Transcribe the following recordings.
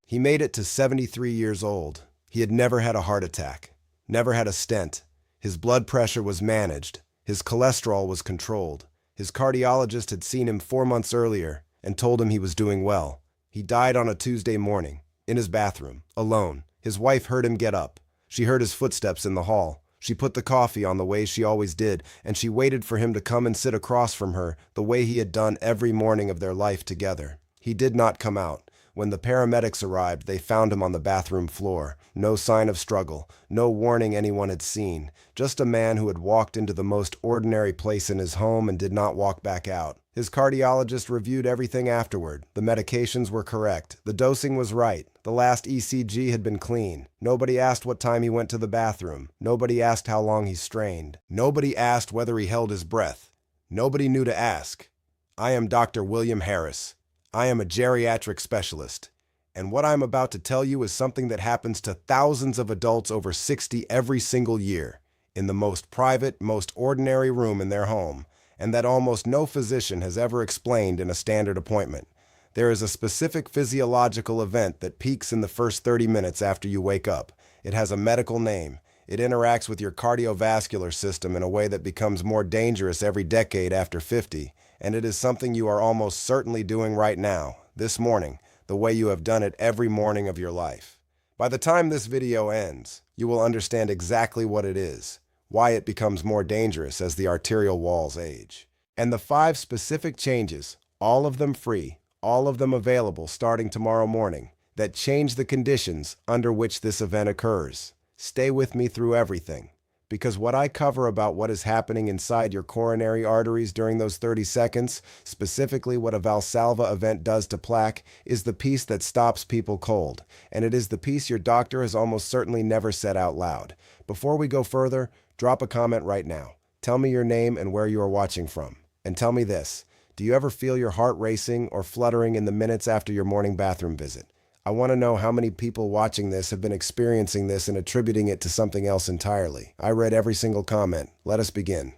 He made it to 73 years old. He had never had a heart attack, never had a stent. His blood pressure was managed. His cholesterol was controlled. His cardiologist had seen him 4 months earlier and told him he was doing well. He died on a Tuesday morning, in his bathroom, alone. His wife heard him get up. She heard his footsteps in the hall. She put the coffee on the way she always did, and she waited for him to come and sit across from her the way he had done every morning of their life together. He did not come out. When the paramedics arrived, they found him on the bathroom floor. No sign of struggle, no warning anyone had seen. Just a man who had walked into the most ordinary place in his home and did not walk back out. His cardiologist reviewed everything afterward. The medications were correct. The dosing was right. The last ECG had been clean. Nobody asked what time he went to the bathroom. Nobody asked how long he strained. Nobody asked whether he held his breath. Nobody knew to ask. I am Dr. William Harris. I am a geriatric specialist, and what I'm about to tell you is something that happens to thousands of adults over 60 every single year, in the most private, most ordinary room in their home, and that almost no physician has ever explained in a standard appointment. There is a specific physiological event that peaks in the first 30 minutes after you wake up. It has a medical name. It interacts with your cardiovascular system in a way that becomes more dangerous every decade after 50. And it is something you are almost certainly doing right now, this morning, the way you have done it every morning of your life. By the time this video ends, you will understand exactly what it is, why it becomes more dangerous as the arterial walls age, and the 5 specific changes, all of them free, all of them available starting tomorrow morning, that change the conditions under which this event occurs. Stay with me through everything. Because what I cover about what is happening inside your coronary arteries during those 30 seconds, specifically what a Valsalva event does to plaque, is the piece that stops people cold. And it is the piece your doctor has almost certainly never said out loud. Before we go further, drop a comment right now. Tell me your name and where you are watching from. And tell me this, do you ever feel your heart racing or fluttering in the minutes after your morning bathroom visit? I want to know how many people watching this have been experiencing this and attributing it to something else entirely. I read every single comment. Let us begin.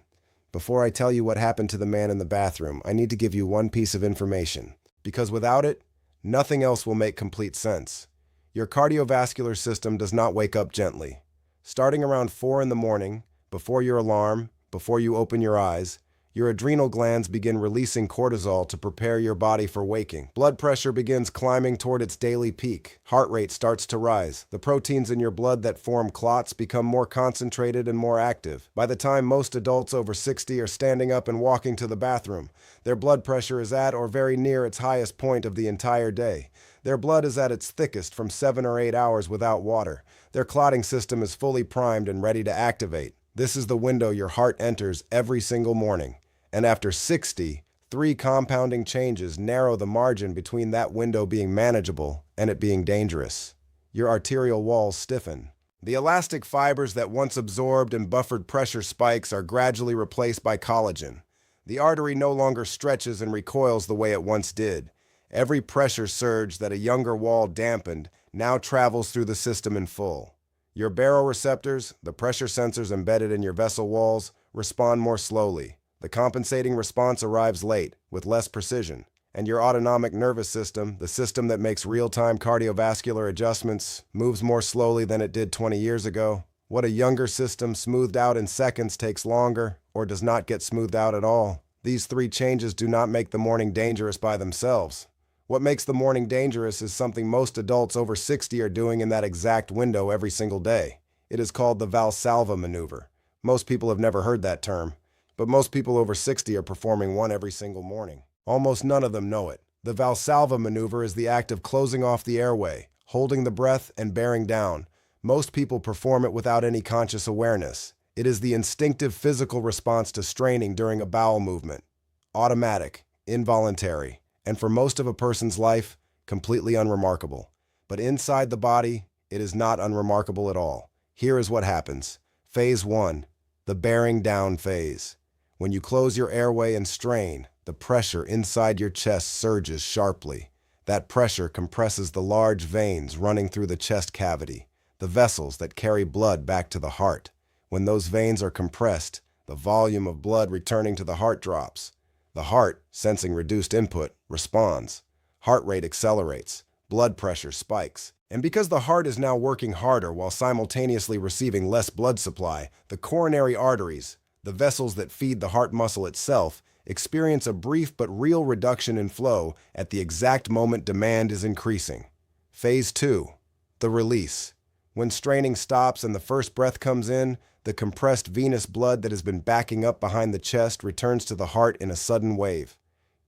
Before I tell you what happened to the man in the bathroom, I need to give you one piece of information. Because without it, nothing else will make complete sense. Your cardiovascular system does not wake up gently. Starting around 4 in the morning, before your alarm, before you open your eyes, your adrenal glands begin releasing cortisol to prepare your body for waking. Blood pressure begins climbing toward its daily peak. Heart rate starts to rise. The proteins in your blood that form clots become more concentrated and more active. By the time most adults over 60 are standing up and walking to the bathroom, their blood pressure is at or very near its highest point of the entire day. Their blood is at its thickest from 7 or 8 hours without water. Their clotting system is fully primed and ready to activate. This is the window your heart enters every single morning. And after 60, 3 compounding changes narrow the margin between that window being manageable and it being dangerous. Your arterial walls stiffen. The elastic fibers that once absorbed and buffered pressure spikes are gradually replaced by collagen. The artery no longer stretches and recoils the way it once did. Every pressure surge that a younger wall dampened now travels through the system in full. Your baroreceptors, the pressure sensors embedded in your vessel walls, respond more slowly. The compensating response arrives late, with less precision, and your autonomic nervous system, the system that makes real-time cardiovascular adjustments, moves more slowly than it did 20 years ago. What a younger system smoothed out in seconds takes longer, or does not get smoothed out at all. These 3 changes do not make the morning dangerous by themselves. What makes the morning dangerous is something most adults over 60 are doing in that exact window every single day. It is called the Valsalva maneuver. Most people have never heard that term. But most people over 60 are performing one every single morning. Almost none of them know it. The Valsalva maneuver is the act of closing off the airway, holding the breath, and bearing down. Most people perform it without any conscious awareness. It is the instinctive physical response to straining during a bowel movement. Automatic, involuntary, and for most of a person's life, completely unremarkable. But inside the body, it is not unremarkable at all. Here is what happens. Phase 1, the bearing down phase. When you close your airway and strain, the pressure inside your chest surges sharply. That pressure compresses the large veins running through the chest cavity, the vessels that carry blood back to the heart. When those veins are compressed, the volume of blood returning to the heart drops. The heart, sensing reduced input, responds. Heart rate accelerates. blood pressure spikes. And because the heart is now working harder while simultaneously receiving less blood supply, the coronary arteries, the vessels that feed the heart muscle itself, experience a brief but real reduction in flow at the exact moment demand is increasing. Phase 2. The release. When straining stops and the first breath comes in, the compressed venous blood that has been backing up behind the chest returns to the heart in a sudden wave.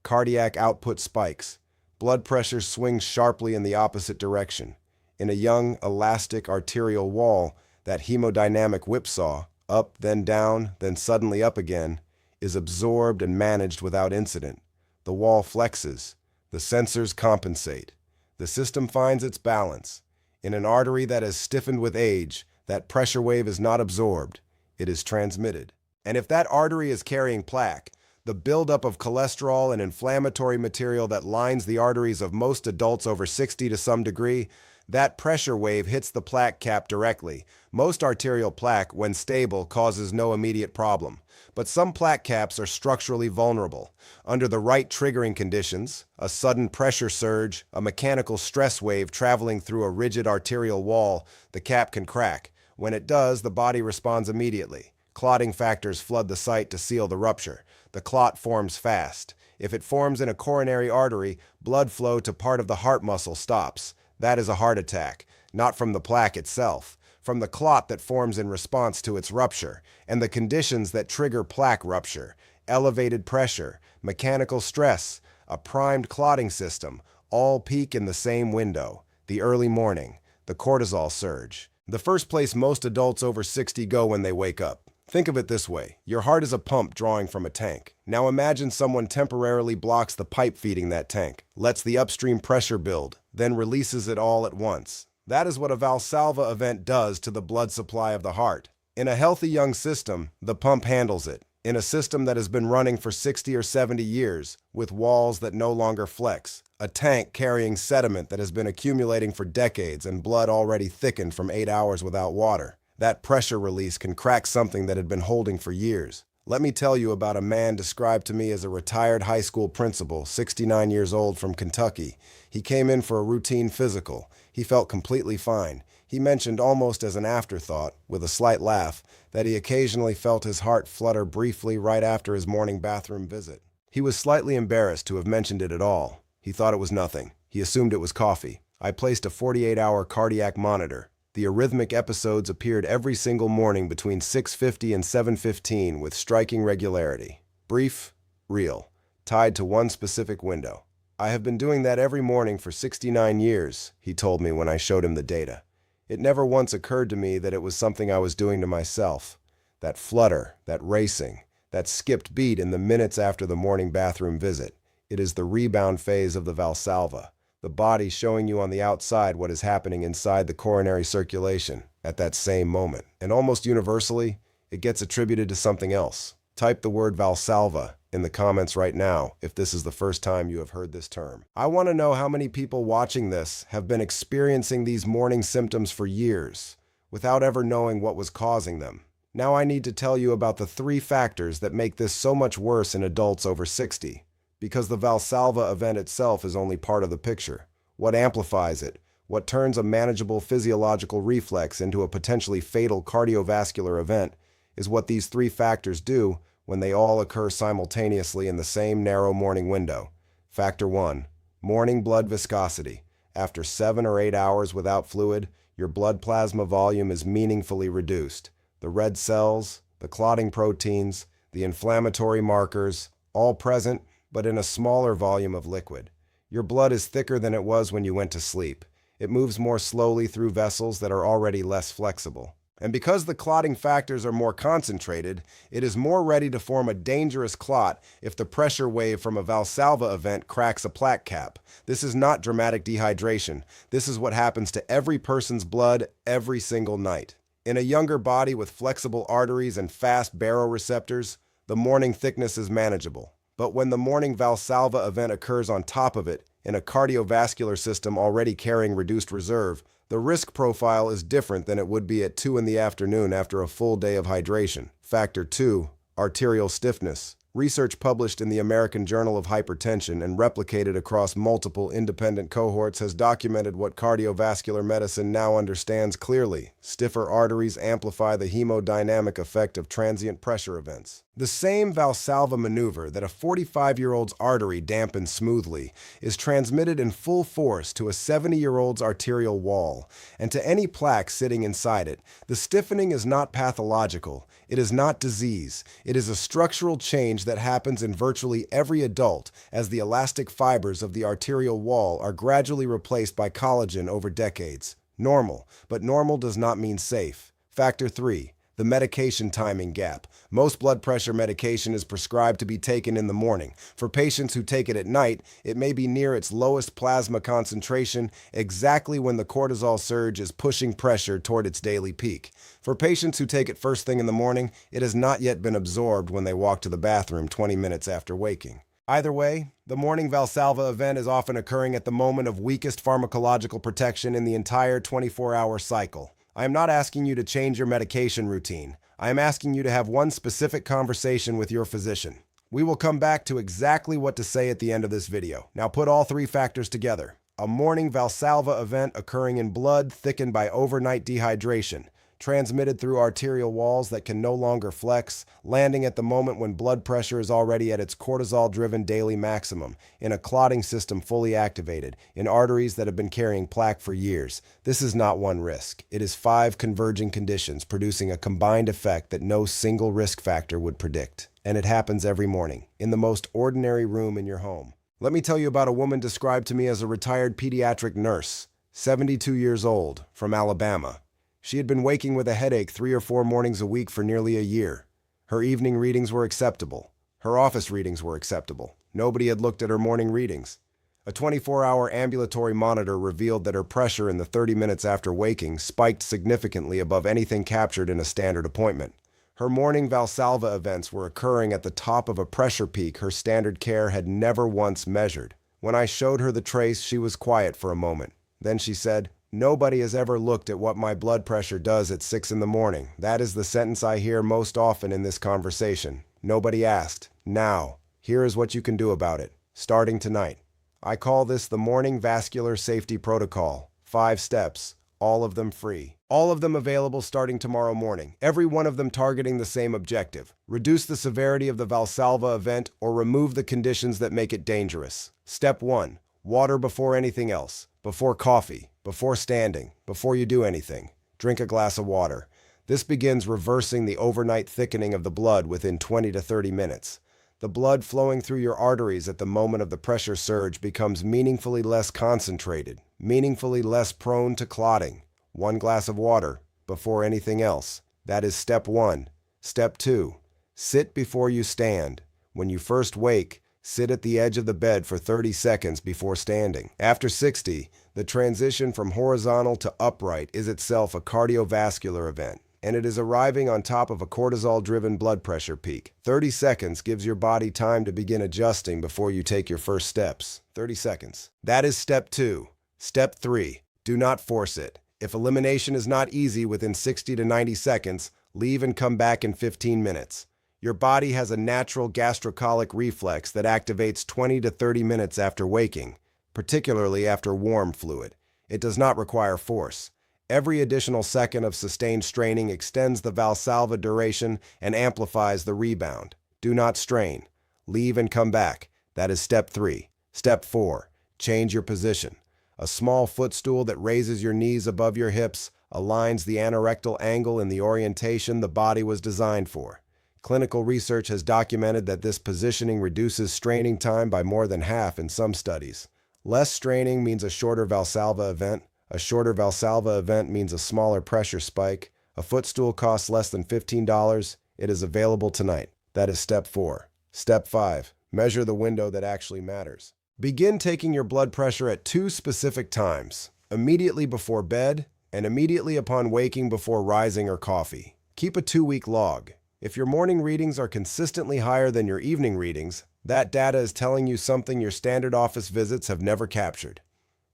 Cardiac output spikes. Blood pressure swings sharply in the opposite direction. In a young, elastic arterial wall, that hemodynamic whipsaw, up, then down, then suddenly up again, is absorbed and managed without incident. The wall flexes. The sensors compensate. The system finds its balance. In an artery that has stiffened with age, that pressure wave is not absorbed. It is transmitted. And if that artery is carrying plaque, the buildup of cholesterol and inflammatory material that lines the arteries of most adults over 60 to some degree, that pressure wave hits the plaque cap directly. Most arterial plaque, when stable, causes no immediate problem. But some plaque caps are structurally vulnerable. Under the right triggering conditions, a sudden pressure surge, a mechanical stress wave traveling through a rigid arterial wall, the cap can crack. When it does, the body responds immediately. Clotting factors flood the site to seal the rupture. The clot forms fast. If it forms in a coronary artery, blood flow to part of the heart muscle stops. That is a heart attack, not from the plaque itself, from the clot that forms in response to its rupture, and the conditions that trigger plaque rupture: elevated pressure, mechanical stress, a primed clotting system, all peak in the same window. The early morning, the cortisol surge. The first place most adults over 60 go when they wake up. Think of it this way. Your heart is a pump drawing from a tank. Now imagine someone temporarily blocks the pipe feeding that tank, lets the upstream pressure build, then releases it all at once. That is what a Valsalva event does to the blood supply of the heart. In a healthy young system, the pump handles it. In a system that has been running for 60 or 70 years, with walls that no longer flex, a tank carrying sediment that has been accumulating for decades and blood already thickened from 8 hours without water, that pressure release can crack something that had been holding for years. Let me tell you about a man described to me as a retired high school principal, 69 years old, from Kentucky. He came in for a routine physical. He felt completely fine. He mentioned almost as an afterthought, with a slight laugh, that he occasionally felt his heart flutter briefly right after his morning bathroom visit. He was slightly embarrassed to have mentioned it at all. He thought it was nothing. He assumed it was coffee. I placed a 48-hour cardiac monitor. The arrhythmic episodes appeared every single morning between 6:50 and 7:15 with striking regularity. Brief, real, tied to one specific window. I have been doing that every morning for 69 years, he told me when I showed him the data. It never once occurred to me that it was something I was doing to myself. That flutter, that racing, that skipped beat in the minutes after the morning bathroom visit. It is the rebound phase of the Valsalva. The body showing you on the outside what is happening inside the coronary circulation at that same moment. And almost universally, it gets attributed to something else. Type the word Valsalva in the comments right now if this is the first time you have heard this term. I want to know how many people watching this have been experiencing these morning symptoms for years without ever knowing what was causing them. Now I need to tell you about the 3 factors that make this so much worse in adults over 60. Because the Valsalva event itself is only part of the picture. What amplifies it, what turns a manageable physiological reflex into a potentially fatal cardiovascular event, is what these 3 factors do when they all occur simultaneously in the same narrow morning window. Factor 1. Morning blood viscosity. After 7 or 8 hours without fluid, your blood plasma volume is meaningfully reduced. The red cells, the clotting proteins, the inflammatory markers, all present, but in a smaller volume of liquid. Your blood is thicker than it was when you went to sleep. It moves more slowly through vessels that are already less flexible. And because the clotting factors are more concentrated, it is more ready to form a dangerous clot if the pressure wave from a Valsalva event cracks a plaque cap. This is not dramatic dehydration. This is what happens to every person's blood every single night. In a younger body with flexible arteries and fast baroreceptors, the morning thickness is manageable. But when the morning Valsalva event occurs on top of it, in a cardiovascular system already carrying reduced reserve, the risk profile is different than it would be at 2 in the afternoon after a full day of hydration. Factor 2. Arterial stiffness. Research published in the American Journal of Hypertension and replicated across multiple independent cohorts has documented what cardiovascular medicine now understands clearly. Stiffer arteries amplify the hemodynamic effect of transient pressure events. The same Valsalva maneuver that a 45-year-old's artery dampens smoothly is transmitted in full force to a 70-year-old's arterial wall and to any plaque sitting inside it. The stiffening is not pathological. It is not disease. It is a structural change that happens in virtually every adult as the elastic fibers of the arterial wall are gradually replaced by collagen over decades. Normal, but normal does not mean safe. Factor 3. The medication timing gap. Most blood pressure medication is prescribed to be taken in the morning. For patients who take it at night, it may be near its lowest plasma concentration, exactly when the cortisol surge is pushing pressure toward its daily peak. For patients who take it first thing in the morning, it has not yet been absorbed when they walk to the bathroom 20 minutes after waking. Either way, the morning Valsalva event is often occurring at the moment of weakest pharmacological protection in the entire 24-hour cycle. I am not asking you to change your medication routine. I am asking you to have one specific conversation with your physician. We will come back to exactly what to say at the end of this video. Now put all three factors together. A morning Valsalva event occurring in blood thickened by overnight dehydration, transmitted through arterial walls that can no longer flex, landing at the moment when blood pressure is already at its cortisol-driven daily maximum, in a clotting system fully activated, in arteries that have been carrying plaque for years. This is not one risk. It is 5 converging conditions producing a combined effect that no single risk factor would predict. And it happens every morning, in the most ordinary room in your home. Let me tell you about a woman described to me as a retired pediatric nurse, 72 years old, from Alabama. She had been waking with a headache 3 or 4 mornings a week for nearly a year. Her evening readings were acceptable. Her office readings were acceptable. Nobody had looked at her morning readings. A 24-hour ambulatory monitor revealed that her pressure in the 30 minutes after waking spiked significantly above anything captured in a standard appointment. Her morning Valsalva events were occurring at the top of a pressure peak her standard care had never once measured. When I showed her the trace, she was quiet for a moment. Then she said, "Nobody has ever looked at what my blood pressure does at 6 in the morning. That is the sentence I hear most often in this conversation. Nobody asked. Now, here is what you can do about it, starting tonight. I call this the Morning Vascular Safety Protocol. 5 steps, all of them free. All of them available starting tomorrow morning. Every one of them targeting the same objective. Reduce the severity of the Valsalva event or remove the conditions that make it dangerous. Step 1. Water before anything else. Before coffee. Before standing, before you do anything, drink a glass of water. This begins reversing the overnight thickening of the blood within 20 to 30 minutes. The blood flowing through your arteries at the moment of the pressure surge becomes meaningfully less concentrated, meaningfully less prone to clotting. 1 glass of water, before anything else. That is step 1. Step 2. Sit before you stand. When you first wake, sit at the edge of the bed for 30 seconds before standing. After 60, the transition from horizontal to upright is itself a cardiovascular event, and it is arriving on top of a cortisol-driven blood pressure peak. 30 seconds gives your body time to begin adjusting before you take your first steps. 30 seconds. That is step 2. Step 3. Do not force it. If elimination is not easy within 60 to 90 seconds, leave and come back in 15 minutes. Your body has a natural gastrocolic reflex that activates 20 to 30 minutes after waking, particularly after warm fluid. It does not require force. Every additional second of sustained straining extends the Valsalva duration and amplifies the rebound. Do not strain. Leave and come back. That is step 3. Step 4. Change your position. A small footstool that raises your knees above your hips aligns the anorectal angle in the orientation the body was designed for. Clinical research has documented that this positioning reduces straining time by more than half in some studies. Less straining means a shorter Valsalva event. A shorter Valsalva event means a smaller pressure spike. A footstool costs less than $15. It is available tonight. That is step 4. Step 5. Measure the window that actually matters. Begin taking your blood pressure at 2 specific times, immediately before bed and immediately upon waking before rising or coffee. Keep a 2-week log. If your morning readings are consistently higher than your evening readings, that data is telling you something your standard office visits have never captured.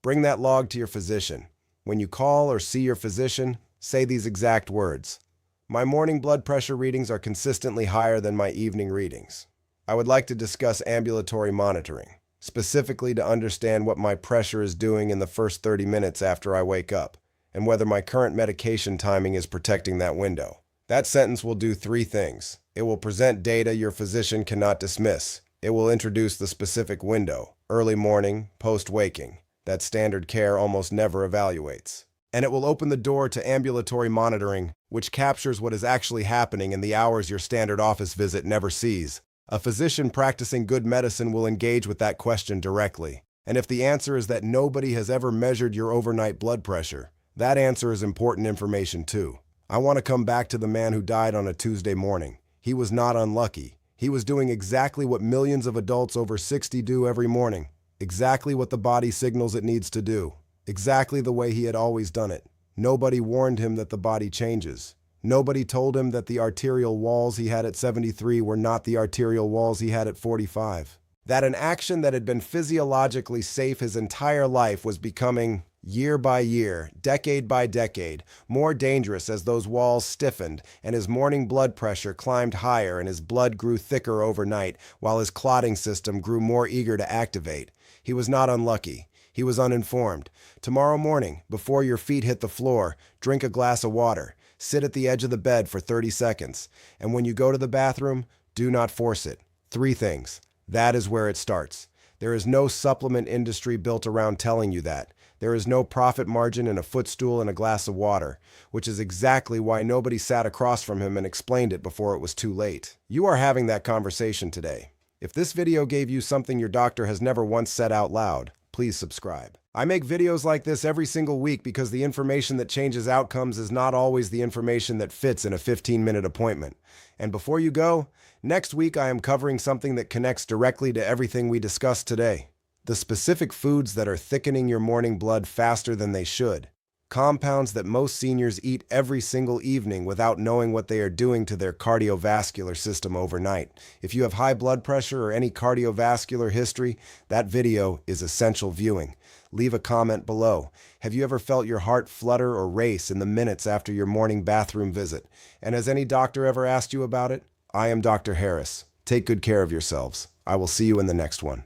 Bring that log to your physician. When you call or see your physician, say these exact words. My morning blood pressure readings are consistently higher than my evening readings. I would like to discuss ambulatory monitoring, specifically to understand what my pressure is doing in the first 30 minutes after I wake up, and whether my current medication timing is protecting that window. That sentence will do three things. It will present data your physician cannot dismiss. It will introduce the specific window, early morning, post-waking, that standard care almost never evaluates. And it will open the door to ambulatory monitoring, which captures what is actually happening in the hours your standard office visit never sees. A physician practicing good medicine will engage with that question directly. And if the answer is that nobody has ever measured your overnight blood pressure, that answer is important information too. I want to come back to the man who died on a Tuesday morning. He was not unlucky. He was doing exactly what millions of adults over 60 do every morning. Exactly what the body signals it needs to do. Exactly the way he had always done it. Nobody warned him that the body changes. Nobody told him that the arterial walls he had at 73 were not the arterial walls he had at 45. That an action that had been physiologically safe his entire life was becoming, year by year, decade by decade, more dangerous as those walls stiffened and his morning blood pressure climbed higher and his blood grew thicker overnight while his clotting system grew more eager to activate. He was not unlucky. He was uninformed. Tomorrow morning, before your feet hit the floor, drink a glass of water. Sit at the edge of the bed for 30 seconds. And when you go to the bathroom, do not force it. Three things. That is where it starts. There is no supplement industry built around telling you that. There is no profit margin in a footstool and a glass of water, which is exactly why nobody sat across from him and explained it before it was too late. You are having that conversation today. If this video gave you something your doctor has never once said out loud, please subscribe. I make videos like this every single week because the information that changes outcomes is not always the information that fits in a 15-minute appointment. And before you go, next week I am covering something that connects directly to everything we discussed today. The specific foods that are thickening your morning blood faster than they should. Compounds that most seniors eat every single evening without knowing what they are doing to their cardiovascular system overnight. If you have high blood pressure or any cardiovascular history, that video is essential viewing. Leave a comment below. Have you ever felt your heart flutter or race in the minutes after your morning bathroom visit? And has any doctor ever asked you about it? I am Dr. Harris. Take good care of yourselves. I will see you in the next one.